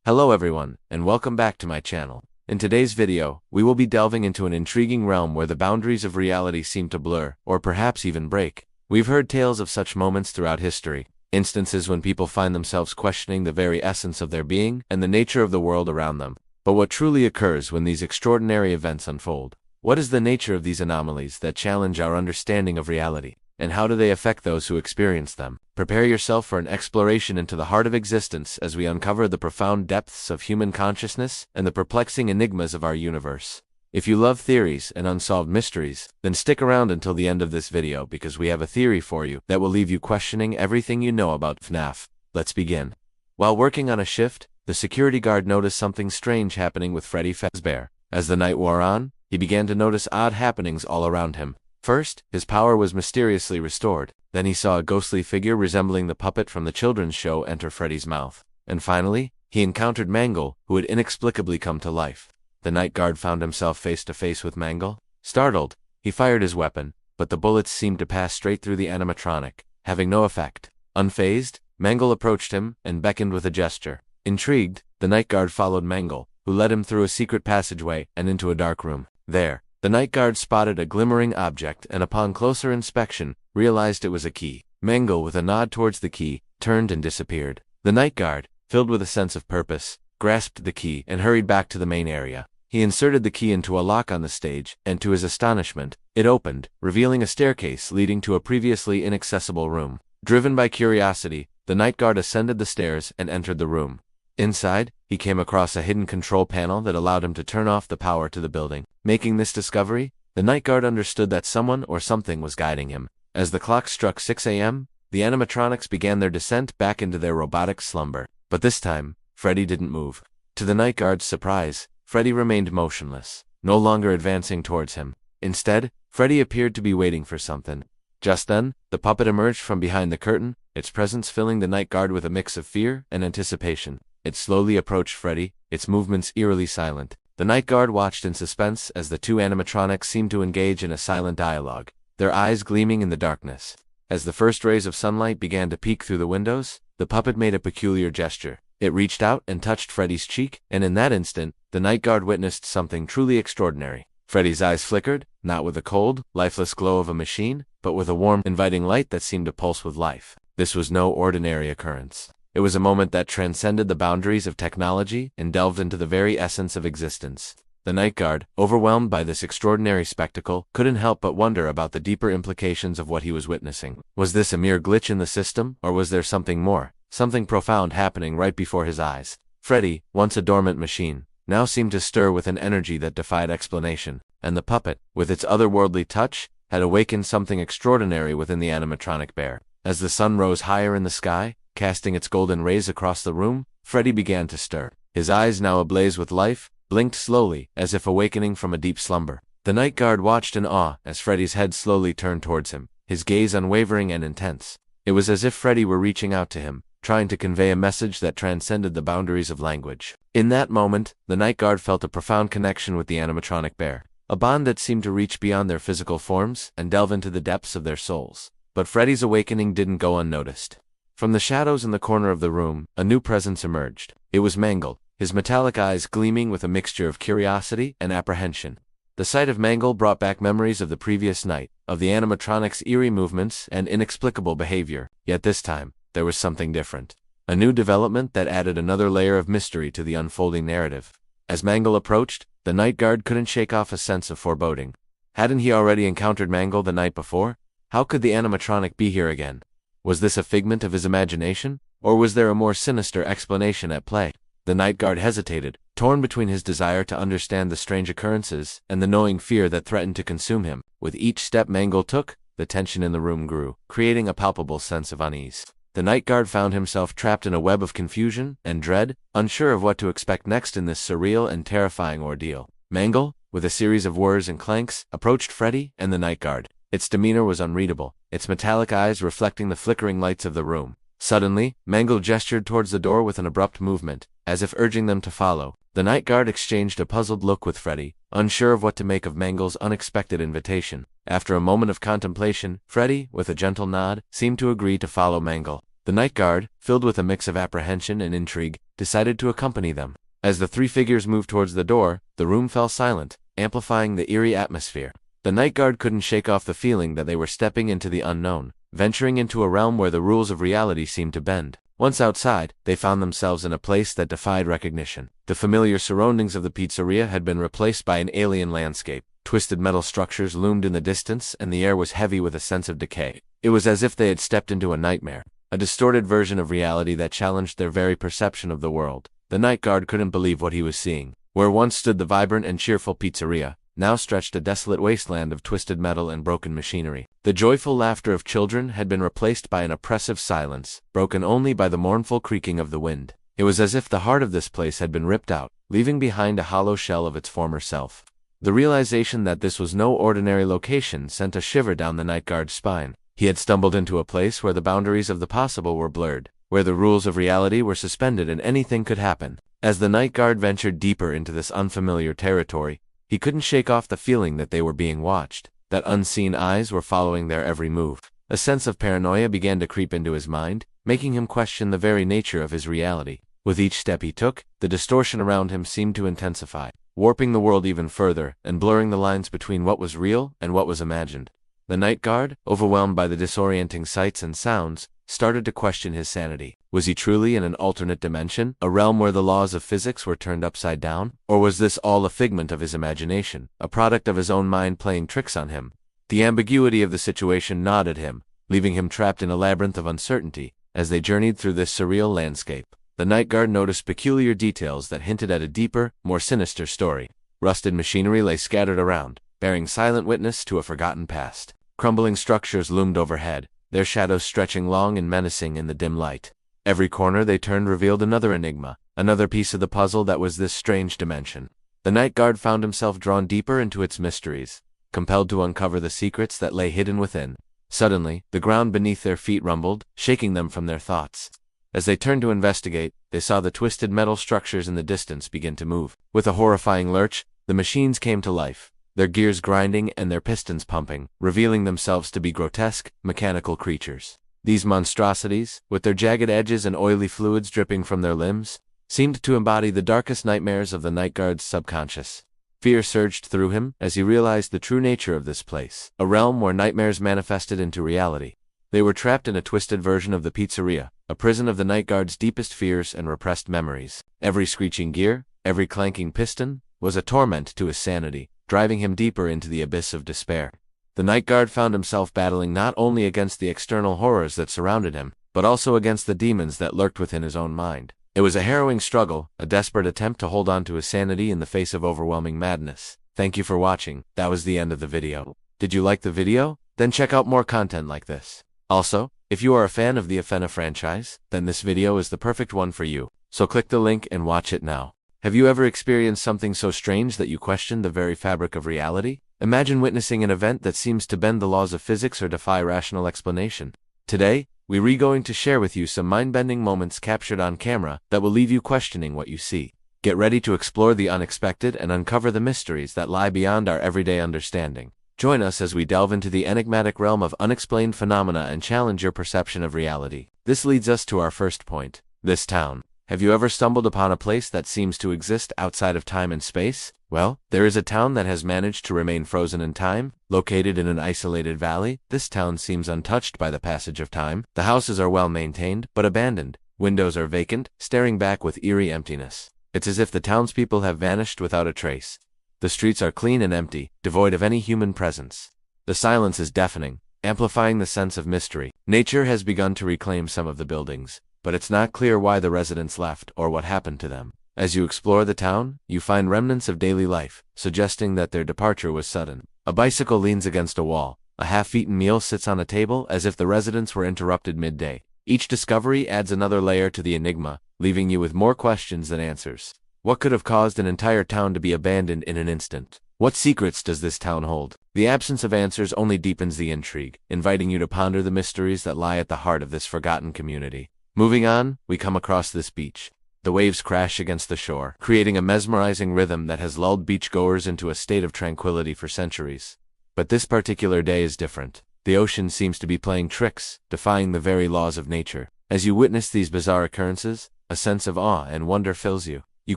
Hello everyone, and welcome back to my channel. In today's video, we will be delving into an intriguing realm where the boundaries of reality seem to blur, or perhaps even break. We've heard tales of such moments throughout history, instances when people find themselves questioning the very essence of their being and the nature of the world around them. But what truly occurs when these extraordinary events unfold? What is the nature of these anomalies that challenge our understanding of reality? And how do they affect those who experience them? Prepare yourself for an exploration into the heart of existence as we uncover the profound depths of human consciousness and the perplexing enigmas of our universe. If you love theories and unsolved mysteries, then stick around until the end of this video because we have a theory for you that will leave you questioning everything you know about FNAF. Let's begin. While working on a shift, the security guard noticed something strange happening with Freddy Fazbear. As the night wore on, he began to notice odd happenings all around him. First, his power was mysteriously restored. Then he saw a ghostly figure resembling the puppet from the children's show enter Freddy's mouth. And finally, he encountered Mangle, who had inexplicably come to life. The night guard found himself face to face with Mangle. Startled, he fired his weapon, but the bullets seemed to pass straight through the animatronic, having no effect. Unfazed, Mangle approached him and beckoned with a gesture. Intrigued, the night guard followed Mangle, who led him through a secret passageway and into a dark room. There, the night guard spotted a glimmering object and upon closer inspection, realized it was a key. Mangle, with a nod towards the key, turned and disappeared. The night guard, filled with a sense of purpose, grasped the key and hurried back to the main area. He inserted the key into a lock on the stage, and to his astonishment, it opened, revealing a staircase leading to a previously inaccessible room. Driven by curiosity, the night guard ascended the stairs and entered the room. Inside, he came across a hidden control panel that allowed him to turn off the power to the building. Making this discovery, the night guard understood that someone or something was guiding him. As the clock struck 6 a.m., the animatronics began their descent back into their robotic slumber. But this time, Freddy didn't move. To the night guard's surprise, Freddy remained motionless, no longer advancing towards him. Instead, Freddy appeared to be waiting for something. Just then, the puppet emerged from behind the curtain, its presence filling the night guard with a mix of fear and anticipation. It slowly approached Freddy, its movements eerily silent. The night guard watched in suspense as the two animatronics seemed to engage in a silent dialogue, their eyes gleaming in the darkness. As the first rays of sunlight began to peek through the windows, the puppet made a peculiar gesture. It reached out and touched Freddy's cheek, and in that instant, the night guard witnessed something truly extraordinary. Freddy's eyes flickered, not with the cold, lifeless glow of a machine, but with a warm, inviting light that seemed to pulse with life. This was no ordinary occurrence. It was a moment that transcended the boundaries of technology and delved into the very essence of existence. The night guard, overwhelmed by this extraordinary spectacle, couldn't help but wonder about the deeper implications of what he was witnessing. Was this a mere glitch in the system, or was there something more, something profound happening right before his eyes? Freddy, once a dormant machine, now seemed to stir with an energy that defied explanation, and the puppet, with its otherworldly touch, had awakened something extraordinary within the animatronic bear. As the sun rose higher in the sky, casting its golden rays across the room, Freddy began to stir. His eyes, now ablaze with life, blinked slowly, as if awakening from a deep slumber. The night guard watched in awe as Freddy's head slowly turned towards him, his gaze unwavering and intense. It was as if Freddy were reaching out to him, trying to convey a message that transcended the boundaries of language. In that moment, the night guard felt a profound connection with the animatronic bear, a bond that seemed to reach beyond their physical forms and delve into the depths of their souls. But Freddy's awakening didn't go unnoticed. From the shadows in the corner of the room, a new presence emerged. It was Mangle, his metallic eyes gleaming with a mixture of curiosity and apprehension. The sight of Mangle brought back memories of the previous night, of the animatronic's eerie movements and inexplicable behavior. Yet this time, there was something different. A new development that added another layer of mystery to the unfolding narrative. As Mangle approached, the night guard couldn't shake off a sense of foreboding. Hadn't he already encountered Mangle the night before? How could the animatronic be here again? Was this a figment of his imagination, or was there a more sinister explanation at play? The night guard hesitated, torn between his desire to understand the strange occurrences and the gnawing fear that threatened to consume him. With each step Mangle took, the tension in the room grew, creating a palpable sense of unease. The night guard found himself trapped in a web of confusion and dread, unsure of what to expect next in this surreal and terrifying ordeal. Mangle, with a series of whirs and clanks, approached Freddy and the night guard. Its demeanor was unreadable, its metallic eyes reflecting the flickering lights of the room. Suddenly, Mangle gestured towards the door with an abrupt movement, as if urging them to follow. The night guard exchanged a puzzled look with Freddy, unsure of what to make of Mangle's unexpected invitation. After a moment of contemplation, Freddy, with a gentle nod, seemed to agree to follow Mangle. The night guard, filled with a mix of apprehension and intrigue, decided to accompany them. As the three figures moved towards the door, the room fell silent, amplifying the eerie atmosphere. The night guard couldn't shake off the feeling that they were stepping into the unknown, venturing into a realm where the rules of reality seemed to bend. Once outside, they found themselves in a place that defied recognition. The familiar surroundings of the pizzeria had been replaced by an alien landscape. Twisted metal structures loomed in the distance, and the air was heavy with a sense of decay. It was as if they had stepped into a nightmare, a distorted version of reality that challenged their very perception of the world. The night guard couldn't believe what he was seeing. Where once stood the vibrant and cheerful pizzeria, now stretched a desolate wasteland of twisted metal and broken machinery. The joyful laughter of children had been replaced by an oppressive silence, broken only by the mournful creaking of the wind. It was as if the heart of this place had been ripped out, leaving behind a hollow shell of its former self. The realization that this was no ordinary location sent a shiver down the night guard's spine. He had stumbled into a place where the boundaries of the possible were blurred, where the rules of reality were suspended and anything could happen. As the night guard ventured deeper into this unfamiliar territory, he couldn't shake off the feeling that they were being watched, that unseen eyes were following their every move. A sense of paranoia began to creep into his mind, making him question the very nature of his reality. With each step he took, the distortion around him seemed to intensify, warping the world even further and blurring the lines between what was real and what was imagined. The night guard, overwhelmed by the disorienting sights and sounds, started to question his sanity. Was he truly in an alternate dimension, a realm where the laws of physics were turned upside down? Or was this all a figment of his imagination, a product of his own mind playing tricks on him? The ambiguity of the situation gnawed at him, leaving him trapped in a labyrinth of uncertainty. As they journeyed through this surreal landscape, the night guard noticed peculiar details that hinted at a deeper, more sinister story. Rusted machinery lay scattered around, bearing silent witness to a forgotten past. Crumbling structures loomed overhead, their shadows stretching long and menacing in the dim light. Every corner they turned revealed another enigma, another piece of the puzzle that was this strange dimension. The night guard found himself drawn deeper into its mysteries, compelled to uncover the secrets that lay hidden within. Suddenly, the ground beneath their feet rumbled, shaking them from their thoughts. As they turned to investigate, they saw the twisted metal structures in the distance begin to move. With a horrifying lurch, the machines came to life, their gears grinding and their pistons pumping, revealing themselves to be grotesque, mechanical creatures. These monstrosities, with their jagged edges and oily fluids dripping from their limbs, seemed to embody the darkest nightmares of the night guard's subconscious. Fear surged through him as he realized the true nature of this place, a realm where nightmares manifested into reality. They were trapped in a twisted version of the pizzeria, a prison of the night guard's deepest fears and repressed memories. Every screeching gear, every clanking piston, was a torment to his sanity, driving him deeper into the abyss of despair. The night guard found himself battling not only against the external horrors that surrounded him, but also against the demons that lurked within his own mind. It was a harrowing struggle, a desperate attempt to hold on to his sanity in the face of overwhelming madness. Thank you for watching. That was the end of the video. Did you like the video? Then check out more content like this. Also, if you are a fan of the Athena franchise, then this video is the perfect one for you. So click the link and watch it now. Have you ever experienced something so strange that you questioned the very fabric of reality? Imagine witnessing an event that seems to bend the laws of physics or defy rational explanation. Today, we're going to share with you some mind-bending moments captured on camera that will leave you questioning what you see. Get ready to explore the unexpected and uncover the mysteries that lie beyond our everyday understanding. Join us as we delve into the enigmatic realm of unexplained phenomena and challenge your perception of reality. This leads us to our first point: this town. Have you ever stumbled upon a place that seems to exist outside of time and space? Well, there is a town that has managed to remain frozen in time, located in an isolated valley. This town seems untouched by the passage of time. The houses are well maintained, but abandoned. Windows are vacant, staring back with eerie emptiness. It's as if the townspeople have vanished without a trace. The streets are clean and empty, devoid of any human presence. The silence is deafening, amplifying the sense of mystery. Nature has begun to reclaim some of the buildings, but it's not clear why the residents left or what happened to them. As you explore the town, you find remnants of daily life, suggesting that their departure was sudden. A bicycle leans against a wall. A half-eaten meal sits on a table as if the residents were interrupted midday. Each discovery adds another layer to the enigma, leaving you with more questions than answers. What could have caused an entire town to be abandoned in an instant? What secrets does this town hold? The absence of answers only deepens the intrigue, inviting you to ponder the mysteries that lie at the heart of this forgotten community. Moving on, we come across this beach. The waves crash against the shore, creating a mesmerizing rhythm that has lulled beachgoers into a state of tranquility for centuries. But this particular day is different. The ocean seems to be playing tricks, defying the very laws of nature. As you witness these bizarre occurrences, A sense of awe and wonder fills you. You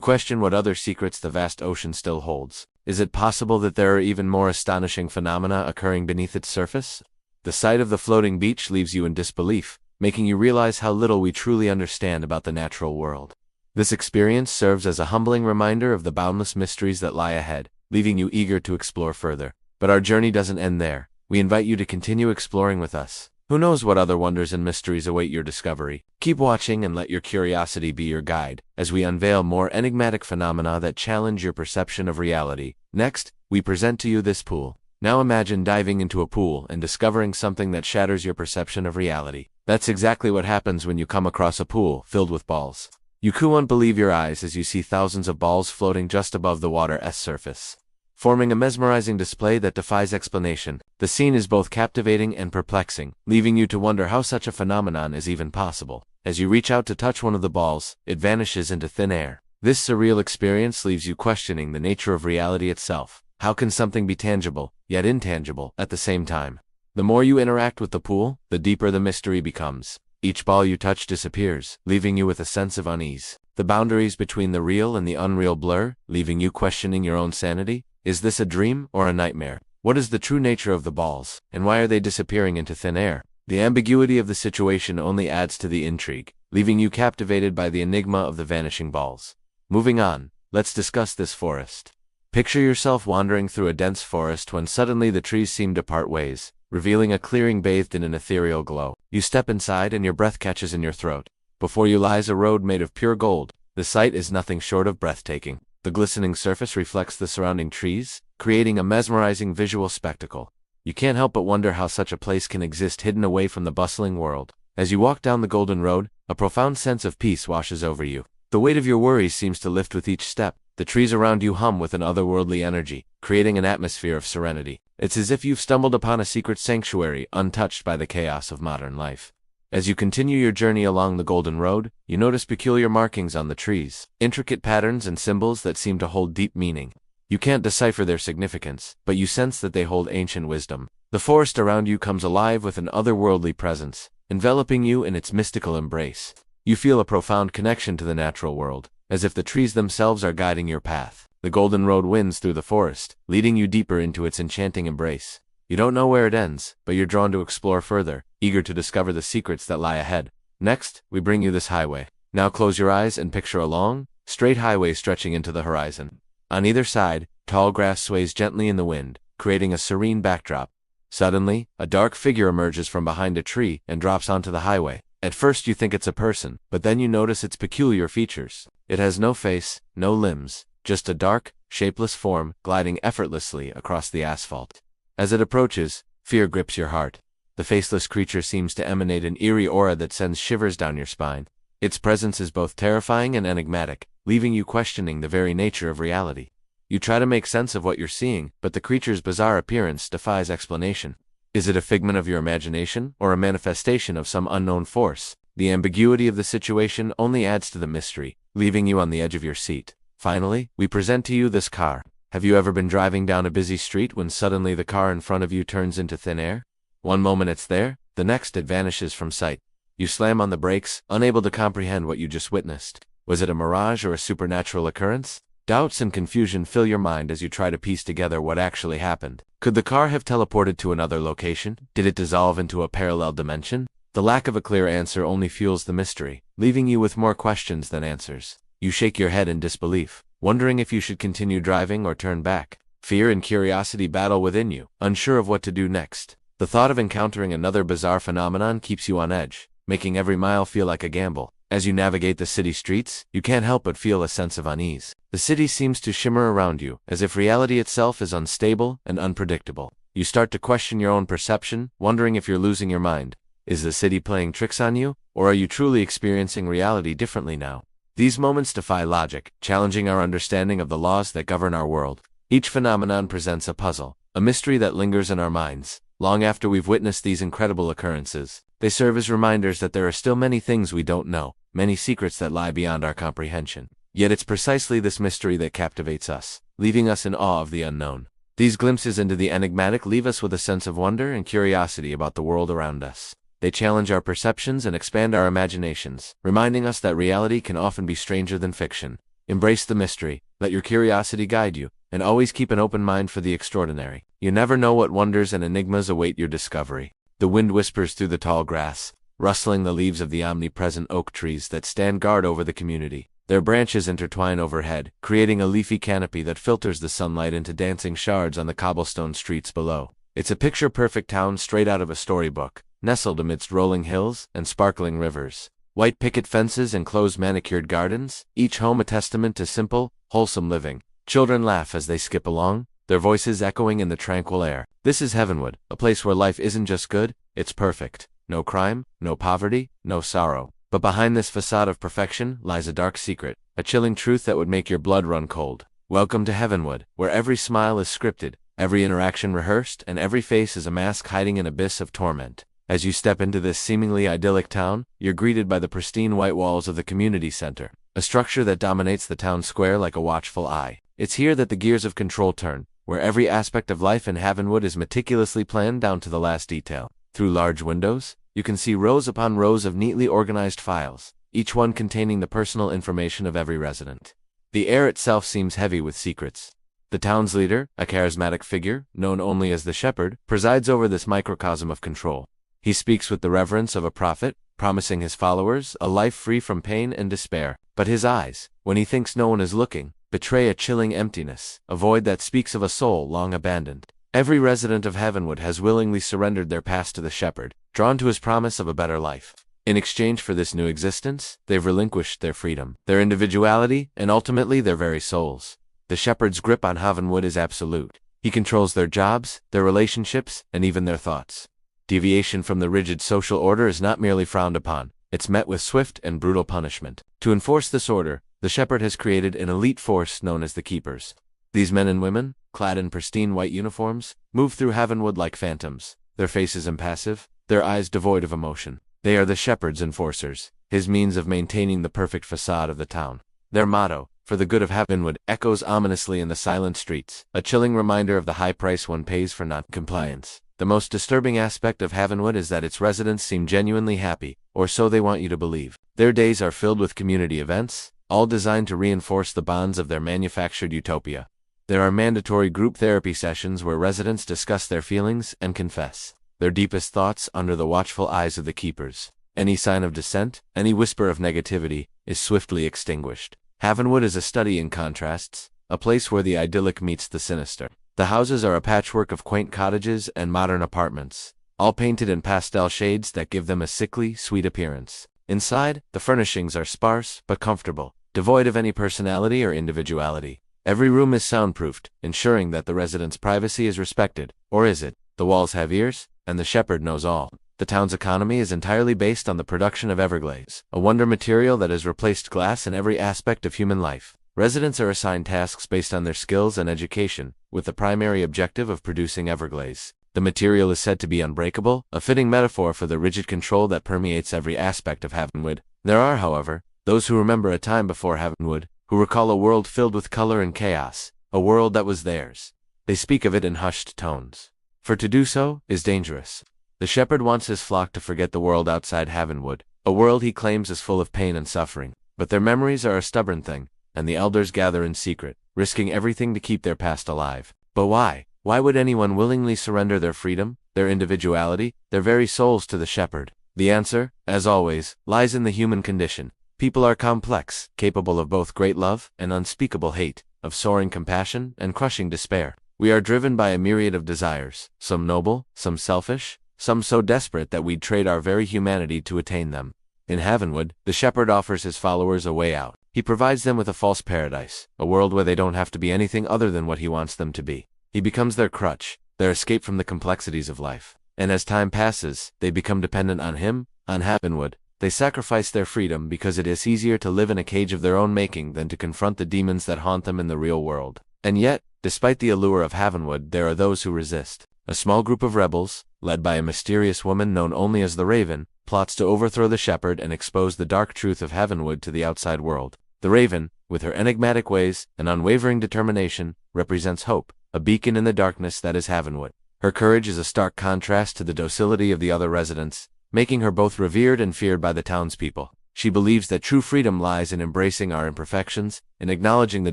question what other secrets the vast ocean still holds. Is it possible that there are even more astonishing phenomena occurring beneath its surface? The sight of the floating beach leaves you in disbelief, making you realize how little we truly understand about the natural world. This experience serves as a humbling reminder of the boundless mysteries that lie ahead, leaving you eager to explore further. But our journey doesn't end there. We invite you to continue exploring with us. Who knows what other wonders and mysteries await your discovery? Keep watching and let your curiosity be your guide, as we unveil more enigmatic phenomena that challenge your perception of reality. Next, we present to you this pool. Now imagine diving into a pool and discovering something that shatters your perception of reality. That's exactly what happens when you come across a pool filled with balls. You won't believe your eyes as you see thousands of balls floating just above the water's surface, forming a mesmerizing display that defies explanation. The scene is both captivating and perplexing, leaving you to wonder how such a phenomenon is even possible. As you reach out to touch one of the balls, it vanishes into thin air. This surreal experience leaves you questioning the nature of reality itself. How can something be tangible, yet intangible, at the same time? The more you interact with the pool, the deeper the mystery becomes. Each ball you touch disappears, leaving you with a sense of unease. The boundaries between the real and the unreal blur, leaving you questioning your own sanity. Is this a dream or a nightmare? What is the true nature of the balls, and why are they disappearing into thin air? The ambiguity of the situation only adds to the intrigue, leaving you captivated by the enigma of the vanishing balls. Moving on, let's discuss this forest. Picture yourself wandering through a dense forest when suddenly the trees seem to part ways, revealing a clearing bathed in an ethereal glow. You step inside and your breath catches in your throat. Before you lies a road made of pure gold. The sight is nothing short of breathtaking. The glistening surface reflects the surrounding trees, creating a mesmerizing visual spectacle. You can't help but wonder how such a place can exist hidden away from the bustling world. As you walk down the golden road, a profound sense of peace washes over you. The weight of your worries seems to lift with each step. The trees around you hum with an otherworldly energy, creating an atmosphere of serenity. It's as if you've stumbled upon a secret sanctuary, untouched by the chaos of modern life. As you continue your journey along the golden road, you notice peculiar markings on the trees, intricate patterns and symbols that seem to hold deep meaning. You can't decipher their significance, but you sense that they hold ancient wisdom. The forest around you comes alive with an otherworldly presence, enveloping you in its mystical embrace. You feel a profound connection to the natural world, as if the trees themselves are guiding your path. The golden road winds through the forest, leading you deeper into its enchanting embrace. You don't know where it ends, but you're drawn to explore further, eager to discover the secrets that lie ahead. Next, we bring you this highway. Now close your eyes and picture a long, straight highway stretching into the horizon. On either side, tall grass sways gently in the wind, creating a serene backdrop. Suddenly, a dark figure emerges from behind a tree and drops onto the highway. At first you think it's a person, but then you notice its peculiar features. It has no face, no limbs, just a dark, shapeless form gliding effortlessly across the asphalt. As it approaches, fear grips your heart. The faceless creature seems to emanate an eerie aura that sends shivers down your spine. Its presence is both terrifying and enigmatic, leaving you questioning the very nature of reality. You try to make sense of what you're seeing, but the creature's bizarre appearance defies explanation. Is it a figment of your imagination, or a manifestation of some unknown force? The ambiguity of the situation only adds to the mystery, leaving you on the edge of your seat. Finally, we present to you this car. Have you ever been driving down a busy street when suddenly the car in front of you turns into thin air? One moment it's there, the next it vanishes from sight. You slam on the brakes, unable to comprehend what you just witnessed. Was it a mirage or a supernatural occurrence? Doubts and confusion fill your mind as you try to piece together what actually happened. Could the car have teleported to another location? Did it dissolve into a parallel dimension? The lack of a clear answer only fuels the mystery, leaving you with more questions than answers. You shake your head in disbelief, wondering if you should continue driving or turn back. Fear and curiosity battle within you, unsure of what to do next. The thought of encountering another bizarre phenomenon keeps you on edge, making every mile feel like a gamble. As you navigate the city streets, you can't help but feel a sense of unease. The city seems to shimmer around you, as if reality itself is unstable and unpredictable. You start to question your own perception, wondering if you're losing your mind. Is the city playing tricks on you, or are you truly experiencing reality differently now? These moments defy logic, challenging our understanding of the laws that govern our world. Each phenomenon presents a puzzle, a mystery that lingers in our minds. Long after we've witnessed these incredible occurrences, they serve as reminders that there are still many things we don't know, many secrets that lie beyond our comprehension. Yet it's precisely this mystery that captivates us, leaving us in awe of the unknown. These glimpses into the enigmatic leave us with a sense of wonder and curiosity about the world around us. They challenge our perceptions and expand our imaginations, reminding us that reality can often be stranger than fiction. Embrace the mystery, let your curiosity guide you, and always keep an open mind for the extraordinary. You never know what wonders and enigmas await your discovery. The wind whispers through the tall grass, rustling the leaves of the omnipresent oak trees that stand guard over the community. Their branches intertwine overhead, creating a leafy canopy that filters the sunlight into dancing shards on the cobblestone streets below. It's a picture-perfect town straight out of a storybook, nestled amidst rolling hills and sparkling rivers. White picket fences and closed manicured gardens, each home a testament to simple, wholesome living. Children laugh as they skip along, their voices echoing in the tranquil air. This is Heavenwood, a place where life isn't just good, it's perfect. No crime, no poverty, no sorrow. But behind this facade of perfection lies a dark secret, a chilling truth that would make your blood run cold. Welcome to Heavenwood, where every smile is scripted, every interaction rehearsed, and every face is a mask hiding an abyss of torment. As you step into this seemingly idyllic town, you're greeted by the pristine white walls of the community center, a structure that dominates the town square like a watchful eye. It's here that the gears of control turn, where every aspect of life in Heavenwood is meticulously planned down to the last detail. Through large windows, you can see rows upon rows of neatly organized files, each one containing the personal information of every resident. The air itself seems heavy with secrets. The town's leader, a charismatic figure, known only as the Shepherd, presides over this microcosm of control. He speaks with the reverence of a prophet, promising his followers a life free from pain and despair. But his eyes, when he thinks no one is looking, betray a chilling emptiness, a void that speaks of a soul long abandoned. Every resident of Heavenwood has willingly surrendered their past to the Shepherd, drawn to his promise of a better life. In exchange for this new existence, they've relinquished their freedom, their individuality, and ultimately their very souls. The Shepherd's grip on Heavenwood is absolute. He controls their jobs, their relationships, and even their thoughts. Deviation from the rigid social order is not merely frowned upon, it's met with swift and brutal punishment. To enforce this order, the Shepherd has created an elite force known as the Keepers. These men and women, clad in pristine white uniforms, move through Heavenwood like phantoms, their faces impassive, their eyes devoid of emotion. They are the Shepherd's enforcers, his means of maintaining the perfect facade of the town. Their motto, "For the good of Heavenwood," echoes ominously in the silent streets, a chilling reminder of the high price one pays for non-compliance. The most disturbing aspect of Heavenwood is that its residents seem genuinely happy, or so they want you to believe. Their days are filled with community events, all designed to reinforce the bonds of their manufactured utopia. There are mandatory group therapy sessions where residents discuss their feelings and confess their deepest thoughts under the watchful eyes of the Keepers. Any sign of dissent, any whisper of negativity, is swiftly extinguished. Heavenwood is a study in contrasts, a place where the idyllic meets the sinister. The houses are a patchwork of quaint cottages and modern apartments, all painted in pastel shades that give them a sickly, sweet appearance. Inside, the furnishings are sparse but comfortable, devoid of any personality or individuality. Every room is soundproofed, ensuring that the residents' privacy is respected. Or is it? The walls have ears, and the Shepherd knows all. The town's economy is entirely based on the production of everglaze, a wonder material that has replaced glass in every aspect of human life. Residents are assigned tasks based on their skills and education, with the primary objective of producing everglaze. The material is said to be unbreakable, a fitting metaphor for the rigid control that permeates every aspect of Heavenwood. There are, however, those who remember a time before Heavenwood, who recall a world filled with color and chaos, a world that was theirs. They speak of it in hushed tones. For to do so is dangerous. The Shepherd wants his flock to forget the world outside Heavenwood, a world he claims is full of pain and suffering. But their memories are a stubborn thing, and the elders gather in secret, risking everything to keep their past alive. But why? Why would anyone willingly surrender their freedom, their individuality, their very souls to the Shepherd? The answer, as always, lies in the human condition. People are complex, capable of both great love and unspeakable hate, of soaring compassion and crushing despair. We are driven by a myriad of desires, some noble, some selfish, some so desperate that we'd trade our very humanity to attain them. In Heavenwood, the Shepherd offers his followers a way out. He provides them with a false paradise, a world where they don't have to be anything other than what he wants them to be. He becomes their crutch, their escape from the complexities of life. And as time passes, they become dependent on him, on Heavenwood. They sacrifice their freedom because it is easier to live in a cage of their own making than to confront the demons that haunt them in the real world. And yet, despite the allure of Heavenwood, there are those who resist. A small group of rebels, led by a mysterious woman known only as the Raven, plots to overthrow the Shepherd and expose the dark truth of Heavenwood to the outside world. The Raven, with her enigmatic ways and unwavering determination, represents hope, a beacon in the darkness that is Heavenwood. Her courage is a stark contrast to the docility of the other residents, making her both revered and feared by the townspeople. She believes that true freedom lies in embracing our imperfections and acknowledging the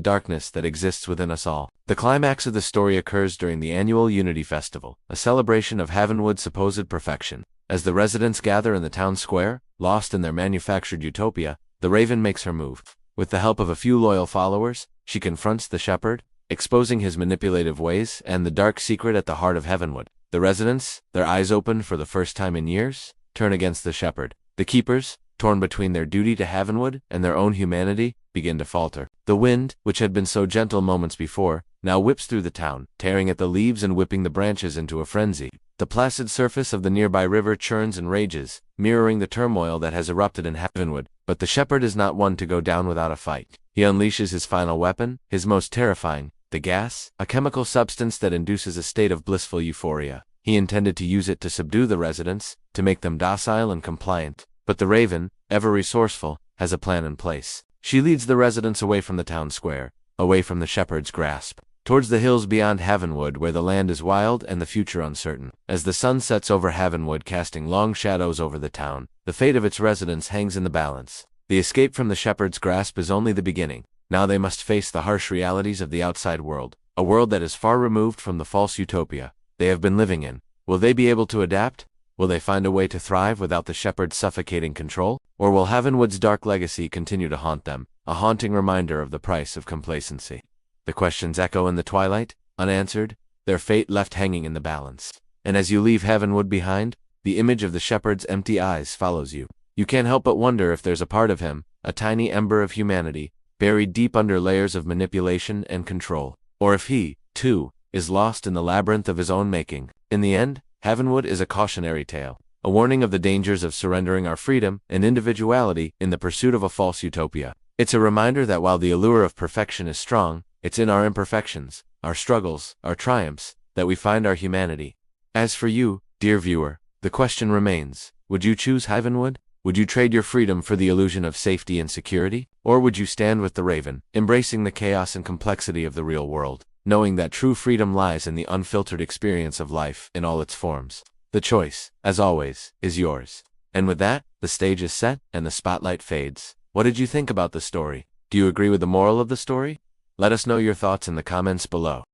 darkness that exists within us all. The climax of the story occurs during the annual Unity Festival, a celebration of Havenwood's supposed perfection. As the residents gather in the town square, lost in their manufactured utopia, the Raven makes her move. With the help of a few loyal followers, she confronts the shepherd, exposing his manipulative ways and the dark secret at the heart of Heavenwood. The residents, their eyes open for the first time in years, turn against the shepherd. The keepers, torn between their duty to Heavenwood and their own humanity, begin to falter. The wind, which had been so gentle moments before, now whips through the town, tearing at the leaves and whipping the branches into a frenzy. The placid surface of the nearby river churns and rages, mirroring the turmoil that has erupted in Heavenwood. But the shepherd is not one to go down without a fight. He unleashes his final weapon, his most terrifying, the gas, a chemical substance that induces a state of blissful euphoria. He intended to use it to subdue the residents, to make them docile and compliant. But the Raven, ever resourceful, has a plan in place. She leads the residents away from the town square, away from the shepherd's grasp, towards the hills beyond Havenwood where the land is wild and the future uncertain. As the sun sets over Havenwood casting long shadows over the town, the fate of its residents hangs in the balance. The escape from the shepherd's grasp is only the beginning. Now they must face the harsh realities of the outside world, a world that is far removed from the false utopia they have been living in. Will they be able to adapt? Will they find a way to thrive without the shepherd's suffocating control? Or will Havenwood's dark legacy continue to haunt them, a haunting reminder of the price of complacency? The questions echo in the twilight, unanswered, their fate left hanging in the balance. And as you leave Havenwood behind, the image of the shepherd's empty eyes follows you. You can't help but wonder if there's a part of him, a tiny ember of humanity, buried deep under layers of manipulation and control. Or if he, too, is lost in the labyrinth of his own making. In the end, Havenwood is a cautionary tale, a warning of the dangers of surrendering our freedom and individuality in the pursuit of a false utopia. It's a reminder that while the allure of perfection is strong, it's in our imperfections, our struggles, our triumphs, that we find our humanity. As for you, dear viewer, the question remains, would you choose Havenwood? Would you trade your freedom for the illusion of safety and security? Or would you stand with the Raven, embracing the chaos and complexity of the real world, knowing that true freedom lies in the unfiltered experience of life in all its forms? The choice, as always, is yours. And with that, the stage is set and the spotlight fades. What did you think about the story? Do you agree with the moral of the story? Let us know your thoughts in the comments below.